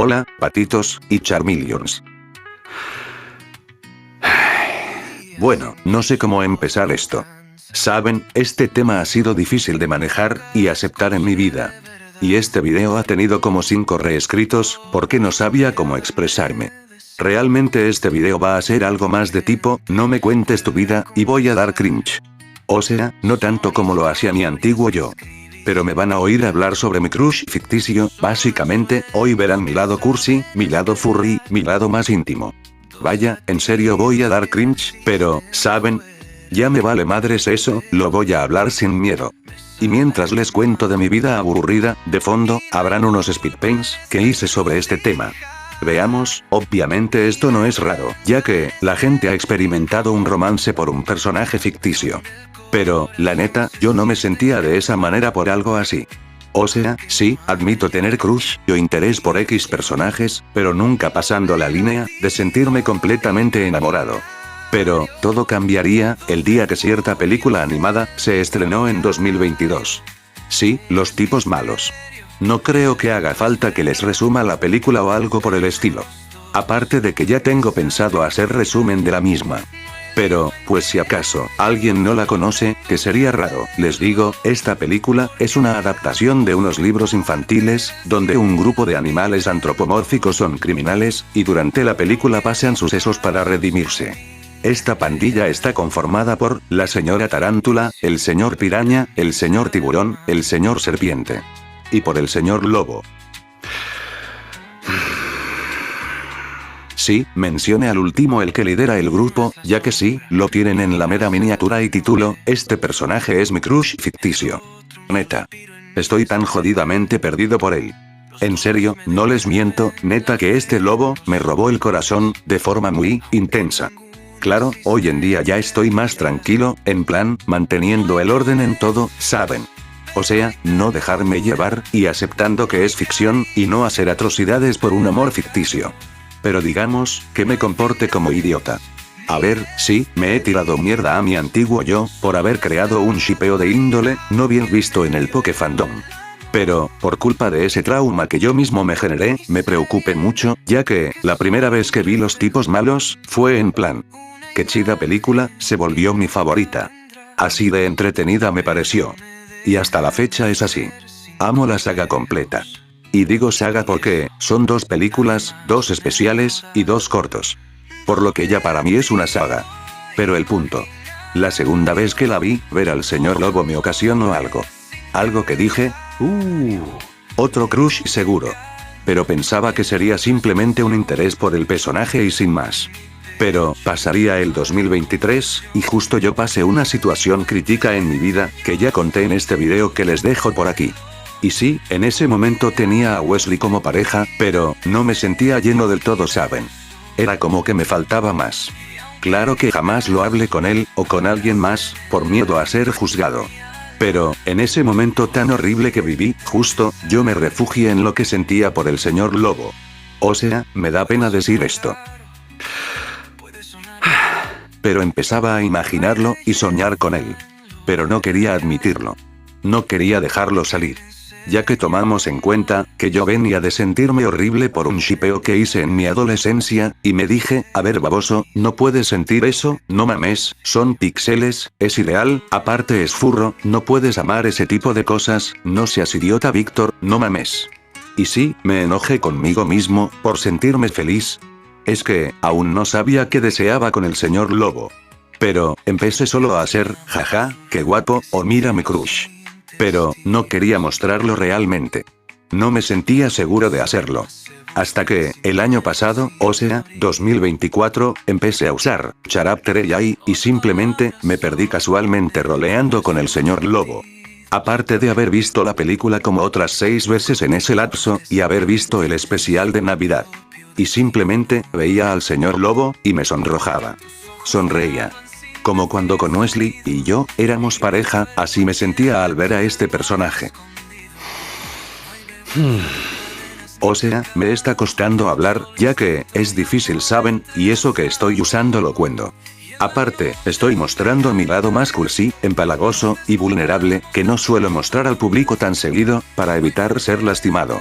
Hola, patitos y Charmeleons. Bueno, no sé cómo empezar esto. Saben, este tema ha sido difícil de manejar y aceptar en mi vida. Y este video ha tenido como 5 reescritos, porque no sabía cómo expresarme. Realmente este video va a ser algo más de tipo, no me cuentes tu vida, y voy a dar cringe. O sea, no tanto como lo hacía mi antiguo yo. Pero me van a oír hablar sobre mi crush ficticio, básicamente, hoy verán mi lado cursi, mi lado furry, mi lado más íntimo. Vaya, en serio voy a dar cringe, pero, ¿saben? Ya me vale madres eso, lo voy a hablar sin miedo. Y mientras les cuento de mi vida aburrida, de fondo, habrán unos speedpaints que hice sobre este tema. Veamos, obviamente esto no es raro, ya que, la gente ha experimentado un romance por un personaje ficticio. Pero, la neta, yo no me sentía de esa manera por algo así. O sea, sí, admito tener crush o interés por X personajes, pero nunca pasando la línea de sentirme completamente enamorado. Pero, todo cambiaría el día que cierta película animada se estrenó en 2022. Sí, Los tipos malos. No creo que haga falta que les resuma la película o algo por el estilo. Aparte de que ya tengo pensado hacer resumen de la misma. Pero, pues si acaso, alguien no la conoce, que sería raro, les digo, esta película es una adaptación de unos libros infantiles, donde un grupo de animales antropomórficos son criminales, y durante la película pasan sucesos para redimirse. Esta pandilla está conformada por, la señora tarántula, el señor piraña, el señor tiburón, el señor serpiente. Y por el señor lobo. Sí, mencione al último el que lidera el grupo, ya que sí, lo tienen en la mera miniatura y título, este personaje es mi crush ficticio. Neta. Estoy tan jodidamente perdido por él. En serio, no les miento, neta que este lobo, me robó el corazón, de forma muy intensa. Claro, hoy en día ya estoy más tranquilo, en plan, manteniendo el orden en todo, ¿saben? O sea, no dejarme llevar, y aceptando que es ficción, y no hacer atrocidades por un amor ficticio. Pero digamos, que me comporte como idiota. A ver, sí, me he tirado mierda a mi antiguo yo, por haber creado un shipeo de índole, no bien visto en el Pokefandom. Pero, por culpa de ese trauma que yo mismo me generé, me preocupé mucho, ya que, la primera vez que vi Los tipos malos, fue en plan. Qué chida película, se volvió mi favorita. Así de entretenida me pareció. Y hasta la fecha es así. Amo la saga completa. Y digo saga porque, son 2 películas, 2 especiales, y 2 cortos. Por lo que ya para mí es una saga. Pero el punto. La segunda vez que la vi, ver al señor lobo me ocasionó algo. Algo que dije, otro crush seguro. Pero pensaba que sería simplemente un interés por el personaje y sin más. Pero, pasaría el 2023, y justo yo pasé una situación crítica en mi vida, que ya conté en este video que les dejo por aquí. Y sí, en ese momento tenía a Wesley como pareja, pero, no me sentía lleno del todo, ¿saben? Era como que me faltaba más. Claro que jamás lo hablé con él, o con alguien más, por miedo a ser juzgado. Pero, en ese momento tan horrible que viví, justo, yo me refugié en lo que sentía por el señor lobo. O sea, me da pena decir esto. Pero empezaba a imaginarlo, y soñar con él. Pero no quería admitirlo. No quería dejarlo salir. Ya que tomamos en cuenta, que yo venía de sentirme horrible por un shipeo que hice en mi adolescencia, y me dije, a ver baboso, no puedes sentir eso, no mames, son píxeles, es irreal, aparte es furro, no puedes amar ese tipo de cosas, no seas idiota Víctor, no mames. Y sí, me enojé conmigo mismo, por sentirme feliz. Es que, aún no sabía qué deseaba con el señor lobo. Pero, empecé solo a hacer, jaja, qué guapo, o mira mi crush. Pero, no quería mostrarlo realmente. No me sentía seguro de hacerlo. Hasta que, el año pasado, o sea, 2024, empecé a usar Charapter AI, y simplemente, me perdí casualmente roleando con el señor lobo. Aparte de haber visto la película como otras 6 veces en ese lapso, y haber visto el especial de Navidad. Y simplemente, veía al señor lobo, y me sonrojaba. Sonreía. Como cuando con Wesley y yo éramos pareja, así me sentía al ver a este personaje. O sea, me está costando hablar, ya que, es difícil ¿saben? Y eso que estoy usando lo cuento. Aparte, estoy mostrando mi lado más cursi, empalagoso, y vulnerable, que no suelo mostrar al público tan seguido, para evitar ser lastimado.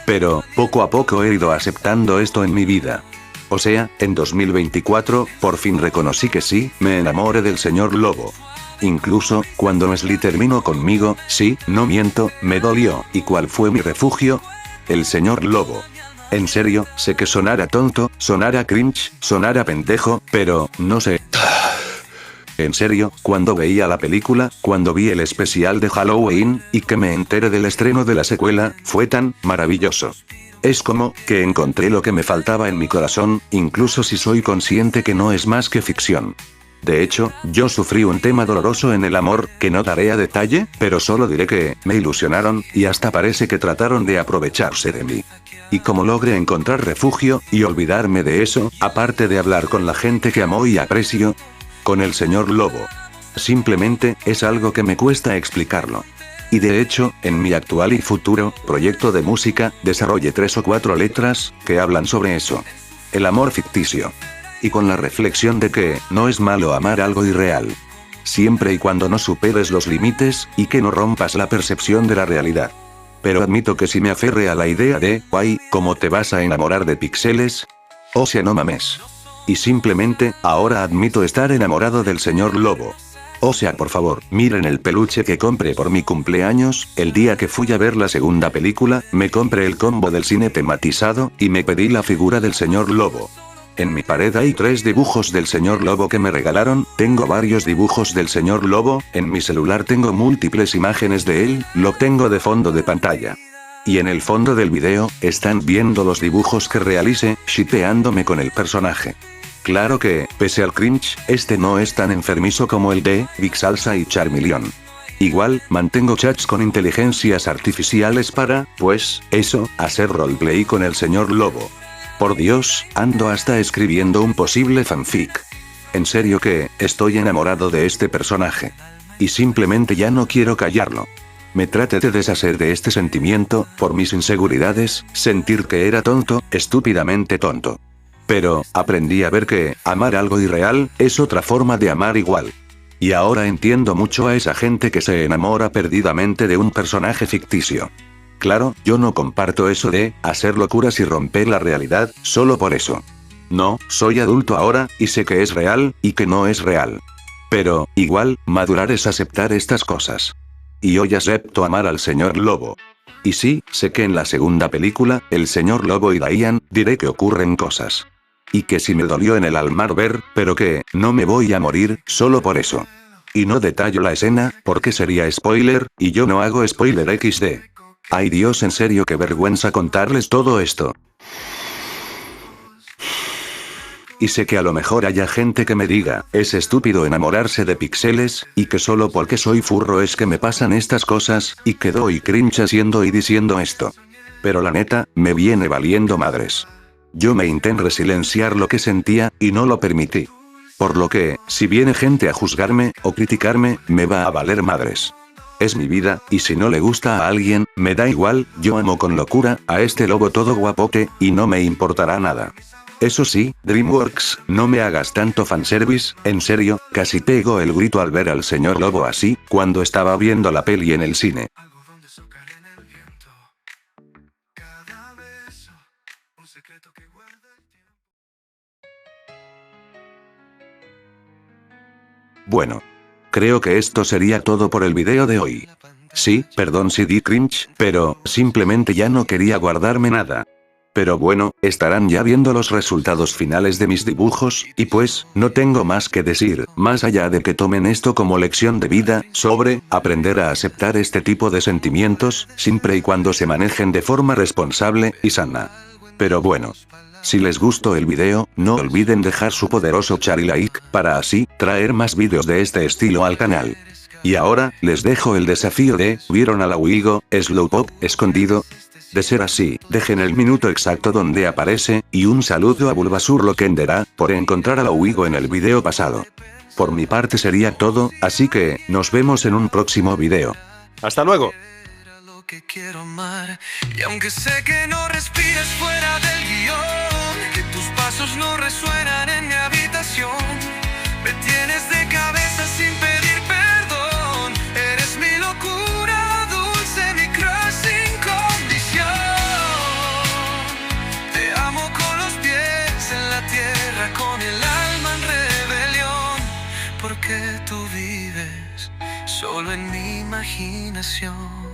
Pero, poco a poco he ido aceptando esto en mi vida. O sea, en 2024, por fin reconocí que sí, me enamoré del señor Lobo. Incluso, cuando Leslie terminó conmigo, sí, no miento, me dolió. ¿Y cuál fue mi refugio? El señor Lobo. En serio, sé que sonara tonto, sonara cringe, sonara pendejo, pero, no sé. En serio, cuando veía la película, cuando vi el especial de Halloween, y que me enteré del estreno de la secuela, fue tan maravilloso. Es como que encontré lo que me faltaba en mi corazón, incluso si soy consciente que no es más que ficción. De hecho, yo sufrí un tema doloroso en el amor, que no daré a detalle, pero solo diré que me ilusionaron, y hasta parece que trataron de aprovecharse de mí. Y como logré encontrar refugio, y olvidarme de eso, aparte de hablar con la gente que amo y aprecio, con el señor Lobo. Simplemente, es algo que me cuesta explicarlo. Y de hecho, en mi actual y futuro proyecto de música, desarrollé 3 o 4 letras que hablan sobre eso. El amor ficticio. Y con la reflexión de que no es malo amar algo irreal. Siempre y cuando no superes los límites, y que no rompas la percepción de la realidad. Pero admito que si me aferré a la idea de, guay, ¿cómo te vas a enamorar de píxeles? O sea, no mames. Y simplemente, ahora admito estar enamorado del señor Lobo. O sea, por favor, miren el peluche que compré por mi cumpleaños, el día que fui a ver la segunda película, me compré el combo del cine tematizado, y me pedí la figura del señor Lobo. En mi pared hay 3 dibujos del señor Lobo que me regalaron, tengo varios dibujos del señor Lobo, en mi celular tengo múltiples imágenes de él, lo tengo de fondo de pantalla. Y en el fondo del video, están viendo los dibujos que realicé, shippeándome con el personaje. Claro que, pese al cringe, este no es tan enfermizo como el de Big Salsa y Charmeleon. Igual, mantengo chats con inteligencias artificiales para, pues, eso, hacer roleplay con el señor Lobo. Por Dios, ando hasta escribiendo un posible fanfic. En serio que, estoy enamorado de este personaje. Y simplemente ya no quiero callarlo. Me traté de deshacer de este sentimiento, por mis inseguridades, sentir que era tonto, estúpidamente tonto. Pero, aprendí a ver que, amar algo irreal, es otra forma de amar igual. Y ahora entiendo mucho a esa gente que se enamora perdidamente de un personaje ficticio. Claro, yo no comparto eso de, hacer locuras y romper la realidad, solo por eso. No, soy adulto ahora, y sé que es real, y que no es real. Pero, igual, madurar es aceptar estas cosas. Y hoy acepto amar al señor Lobo. Y sí, sé que en la segunda película, el señor Lobo y Diane, diré que ocurren cosas. Y que si me dolió en el alma ver, pero que, no me voy a morir, solo por eso. Y no detallo la escena, porque sería spoiler, y yo no hago spoiler XD. Ay Dios, en serio, qué vergüenza contarles todo esto. Y sé que a lo mejor haya gente que me diga, es estúpido enamorarse de píxeles, y que solo porque soy furro es que me pasan estas cosas, y que doy cringe haciendo y diciendo esto. Pero la neta, me viene valiendo madres. Yo me intenté silenciar lo que sentía, y no lo permití. Por lo que, si viene gente a juzgarme, o criticarme, me va a valer madres. Es mi vida, y si no le gusta a alguien, me da igual, yo amo con locura, a este lobo todo guapote, y no me importará nada. Eso sí, DreamWorks, no me hagas tanto fanservice, en serio, casi pego el grito al ver al señor Lobo así, cuando estaba viendo la peli en el cine. Bueno. Creo que esto sería todo por el video de hoy. Sí, perdón si di cringe, pero, simplemente ya no quería guardarme nada. Pero bueno, estarán ya viendo los resultados finales de mis dibujos, y pues, no tengo más que decir, más allá de que tomen esto como lección de vida, sobre, aprender a aceptar este tipo de sentimientos, siempre y cuando se manejen de forma responsable, y sana. Pero bueno. Si les gustó el video, no olviden dejar su poderoso char y like, para así, traer más vídeos de este estilo al canal. Y ahora, les dejo el desafío de, ¿vieron a la Wigo, Slowpoke, escondido? De ser así, dejen el minuto exacto donde aparece, y un saludo a Bulbasaur Kendera, por encontrar a la Wigo en el video pasado. Por mi parte sería todo, así que, nos vemos en un próximo video. ¡Hasta luego! Que quiero amar, y aunque sé que no respiras fuera del guión, que tus pasos no resuenan en mi habitación, me tienes de cabeza sin pedir perdón, eres mi locura dulce, mi crush sin condición. tú vives, solo en mi imaginación.